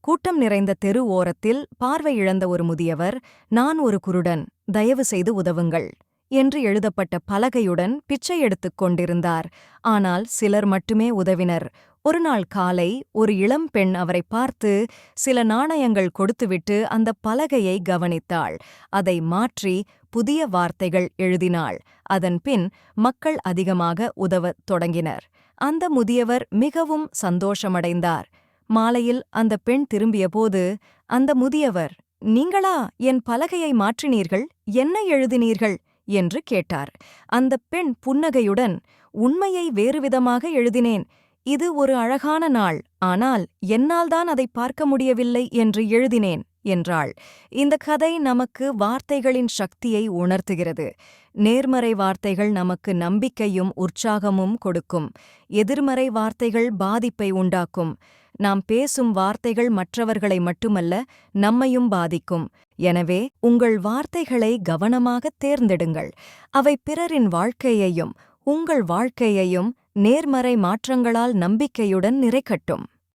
கூட்டம் நிறைந்த தெரு ஓரத்தில் பார்வை இழந்த ஒரு முதியவர், "நான் ஒரு குருடன், தயவு செய்து உதவுங்கள்" என்று எழுதப்பட்ட பலகையுடன் பிச்சை எடுத்துக் கொண்டிருந்தார். ஆனால் சிலர் மட்டுமே உதவினர். ஒருநாள் காலை ஒரு இளம் பெண் அவரை பார்த்து சில நாணயங்கள் கொடுத்துவிட்டு அந்த பலகையை கவனித்தாள். அதை மாற்றி புதிய வார்த்தைகள் எழுதினாள். அதன்பின் மக்கள் அதிகமாக உதவத் தொடங்கினர். அந்த முதியவர் மிகவும் சந்தோஷமடைந்தார். மாலையில் அந்த பெண் திரும்பியபோது, அந்த முதியவர், "நீங்களா என் பலகையை மாற்றினீர்கள்? என்ன எழுதினீர்கள்?" என்று கேட்டார். அந்தப் பெண் புன்னகையுடன், "உண்மையை வேறுவிதமாக எழுதினேன். இது ஒரு அழகான நாள், ஆனால் என்னால்தான் அதை பார்க்க முடியவில்லை என்று எழுதினேன்" என்றாள். இந்த கதை நமக்கு வார்த்தைகளின் சக்தியை உணர்த்துகிறது. நேர்மறை வார்த்தைகள் நமக்கு நம்பிக்கையும் உற்சாகமும் கொடுக்கும். எதிர்மறை வார்த்தைகள் பாதிப்பை உண்டாக்கும். நாம் பேசும் வார்த்தைகள் மற்றவர்களை மட்டுமல்ல, நம்மையும் பாதிக்கும். எனவே உங்கள் வார்த்தைகளை கவனமாகத் தேர்ந்தெடுங்கள். அவை பிறரின் வாழ்க்கையையும் உங்கள் வாழ்க்கையையும் நேர்மறை மாற்றங்களால் நம்பிக்கையுடன் நிறைக்கட்டும்.